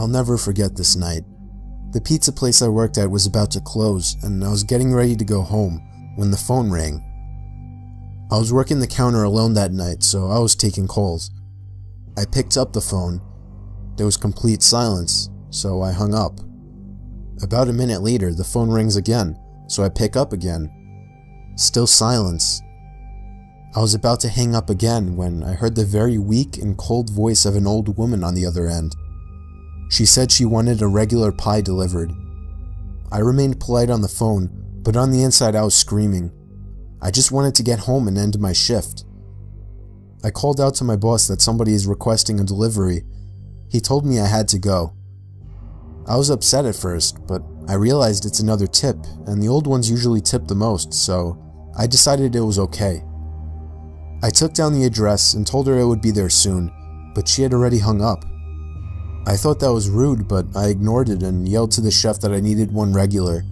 I'll never forget this night. The pizza place I worked at was about to close, and I was getting ready to go home when the phone rang. I was working the counter alone that night, so I was taking calls. I picked up the phone. There was complete silence, so I hung up. About a minute later, the phone rings again, so I pick up again. Still silence. I was about to hang up again when I heard the very weak and cold voice of an old woman on the other end. She said she wanted a regular pie delivered. I remained polite on the phone, but on the inside I was screaming. I just wanted to get home and end my shift. I called out to my boss that somebody is requesting a delivery. He told me I had to go. I was upset at first, but I realized it's another tip, and the old ones usually tip the most, so I decided it was okay. I took down the address and told her it would be there soon, but she had already hung up. I thought that was rude, but I ignored it and yelled to the chef that I needed one regular.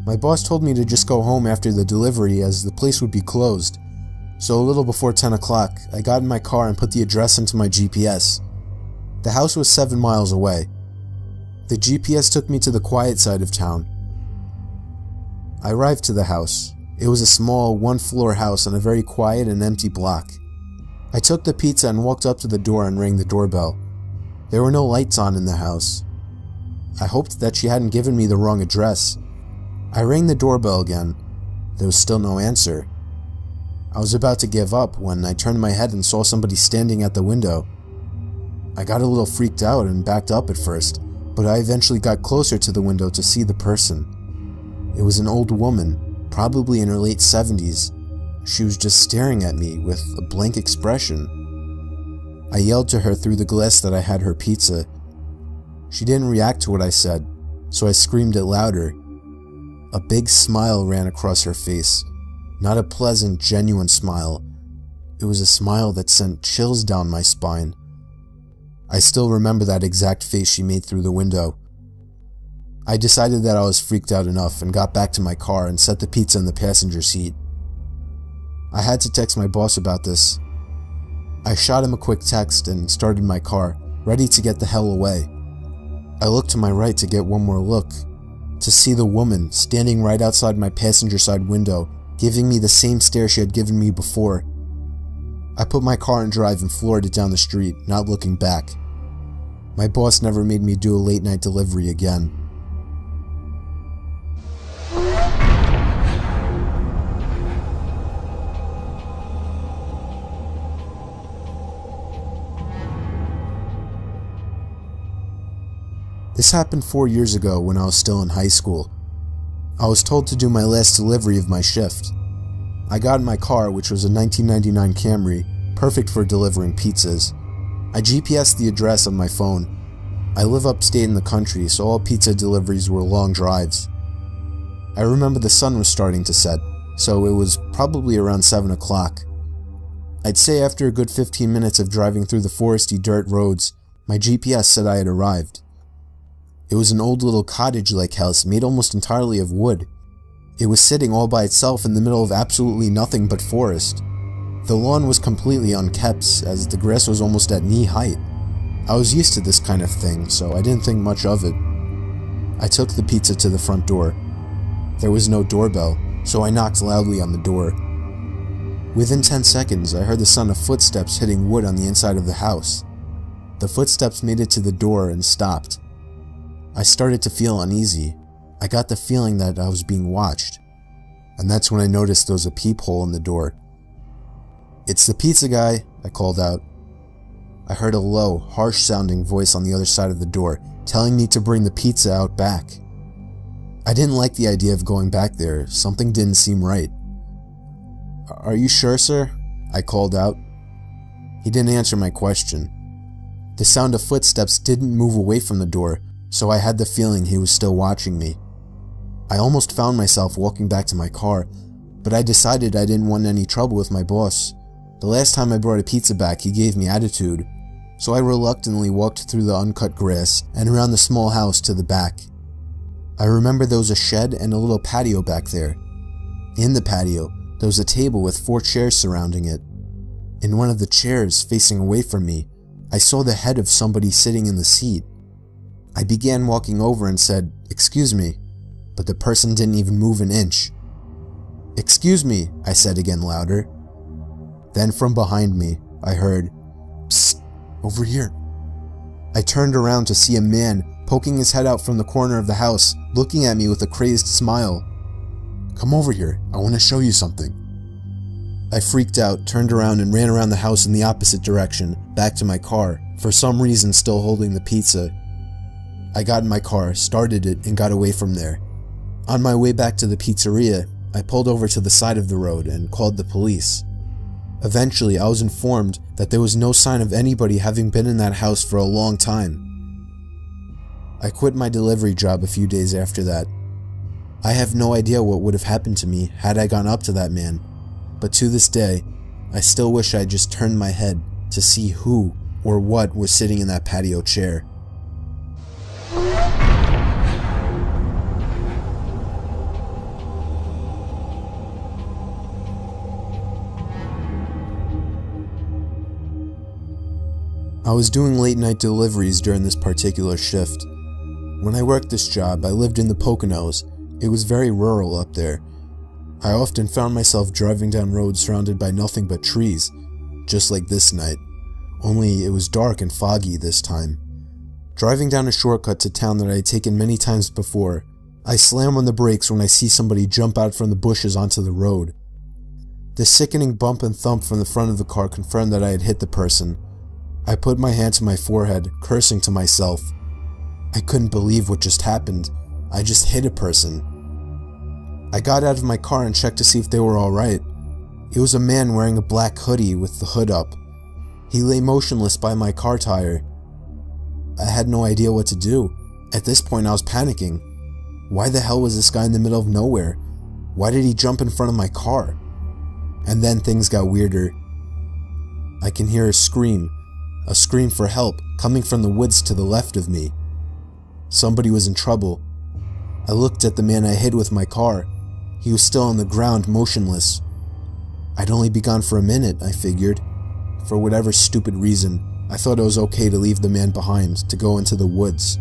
My boss told me to just go home after the delivery as the place would be closed, so a little before 10 o'clock, I got in my car and put the address into my GPS. The house was 7 miles away. The GPS took me to the quiet side of town. I arrived to the house. It was a small, one-floor house on a very quiet and empty block. I took the pizza and walked up to the door and rang the doorbell. There were no lights on in the house. I hoped that she hadn't given me the wrong address. I rang the doorbell again. There was still no answer. I was about to give up when I turned my head and saw somebody standing at the window. I got a little freaked out and backed up at first, but I eventually got closer to the window to see the person. It was an old woman, probably in her late 70s. She was just staring at me with a blank expression. I yelled to her through the glass that I had her pizza. She didn't react to what I said, so I screamed it louder. A big smile ran across her face. Not a pleasant, genuine smile. It was a smile that sent chills down my spine. I still remember that exact face she made through the window. I decided that I was freaked out enough and got back to my car and set the pizza in the passenger seat. I had to text my boss about this. I shot him a quick text and started my car, ready to get the hell away. I looked to my right to get one more look, to see the woman standing right outside my passenger side window, giving me the same stare she had given me before. I put my car in drive and floored it down the street, not looking back. My boss never made me do a late night delivery again. This happened 4 years ago when I was still in high school. I was told to do my last delivery of my shift. I got in my car, which was a 1999 Camry, perfect for delivering pizzas. I GPSed the address on my phone. I live upstate in the country, so all pizza deliveries were long drives. I remember the sun was starting to set, so it was probably around 7 o'clock. I'd say after a good 15 minutes of driving through the foresty dirt roads, my GPS said I had arrived. It was an old little cottage-like house made almost entirely of wood. It was sitting all by itself in the middle of absolutely nothing but forest. The lawn was completely unkept, as the grass was almost at knee height. I was used to this kind of thing, so I didn't think much of it. I took the pizza to the front door. There was no doorbell, so I knocked loudly on the door. Within 10 seconds, I heard the sound of footsteps hitting wood on the inside of the house. The footsteps made it to the door and stopped. I started to feel uneasy. I got the feeling that I was being watched. And that's when I noticed there was a peephole in the door. "It's the pizza guy," I called out. I heard a low, harsh-sounding voice on the other side of the door, telling me to bring the pizza out back. I didn't like the idea of going back there. Something didn't seem right. "Are you sure, sir?" I called out. He didn't answer my question. The sound of footsteps didn't move away from the door, so I had the feeling he was still watching me. I almost found myself walking back to my car, but I decided I didn't want any trouble with my boss. The last time I brought a pizza back, he gave me attitude, so I reluctantly walked through the uncut grass and around the small house to the back. I remember there was a shed and a little patio back there. In the patio, there was a table with 4 chairs surrounding it. In one of the chairs, facing away from me, I saw the head of somebody sitting in the seat. I began walking over and said, "Excuse me," but the person didn't even move an inch. "Excuse me," I said again louder. Then from behind me, I heard, "Psst, over here." I turned around to see a man poking his head out from the corner of the house, looking at me with a crazed smile. "Come over here, I want to show you something." I freaked out, turned around and ran around the house in the opposite direction, back to my car, for some reason still holding the pizza. I got in my car, started it, and got away from there. On my way back to the pizzeria, I pulled over to the side of the road and called the police. Eventually, I was informed that there was no sign of anybody having been in that house for a long time. I quit my delivery job a few days after that. I have no idea what would have happened to me had I gone up to that man, but to this day, I still wish I had just turned my head to see who or what was sitting in that patio chair. I was doing late night deliveries during this particular shift. When I worked this job, I lived in the Poconos. It was very rural up there. I often found myself driving down roads surrounded by nothing but trees, just like this night, only it was dark and foggy this time. Driving down a shortcut to town that I had taken many times before, I slam on the brakes when I see somebody jump out from the bushes onto the road. The sickening bump and thump from the front of the car confirmed that I had hit the person. I put my hand to my forehead, cursing to myself. I couldn't believe what just happened. I just hit a person. I got out of my car and checked to see if they were alright. It was a man wearing a black hoodie with the hood up. He lay motionless by my car tire. I had no idea what to do. At this point I was panicking. Why the hell was this guy in the middle of nowhere? Why did he jump in front of my car? And then things got weirder. I can hear a scream for help, coming from the woods to the left of me. Somebody was in trouble. I looked at the man I hit with my car. He was still on the ground, motionless. I'd only been gone for a minute, I figured. For whatever stupid reason, I thought it was okay to leave the man behind, to go into the woods.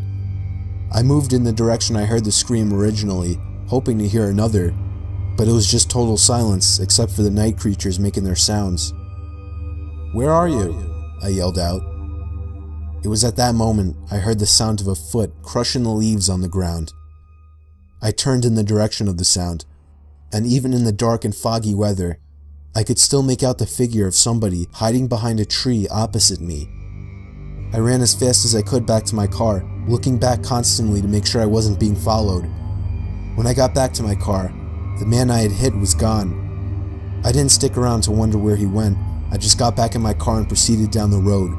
I moved in the direction I heard the scream originally, hoping to hear another, but it was just total silence, except for the night creatures making their sounds. "Where are you?" I yelled out. It was at that moment I heard the sound of a foot crushing the leaves on the ground. I turned in the direction of the sound, and even in the dark and foggy weather, I could still make out the figure of somebody hiding behind a tree opposite me. I ran as fast as I could back to my car, looking back constantly to make sure I wasn't being followed. When I got back to my car, the man I had hit was gone. I didn't stick around to wonder where he went. I just got back in my car and proceeded down the road.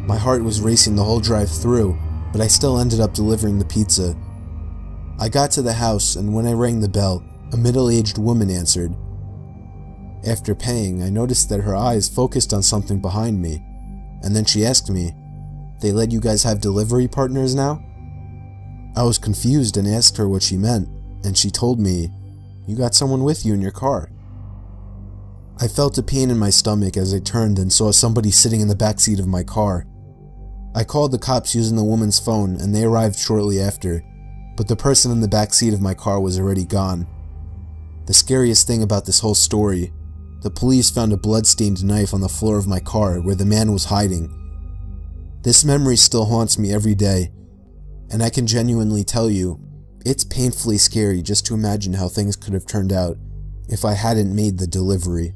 My heart was racing the whole drive through, but I still ended up delivering the pizza. I got to the house, and when I rang the bell, a middle-aged woman answered. After paying, I noticed that her eyes focused on something behind me, and then she asked me, "They let you guys have delivery partners now?" I was confused and asked her what she meant, and she told me, "You got someone with you in your car." I felt a pain in my stomach as I turned and saw somebody sitting in the backseat of my car. I called the cops using the woman's phone, and they arrived shortly after, but the person in the backseat of my car was already gone. The scariest thing about this whole story, the police found a blood-stained knife on the floor of my car where the man was hiding. This memory still haunts me every day, and I can genuinely tell you, it's painfully scary just to imagine how things could have turned out if I hadn't made the delivery.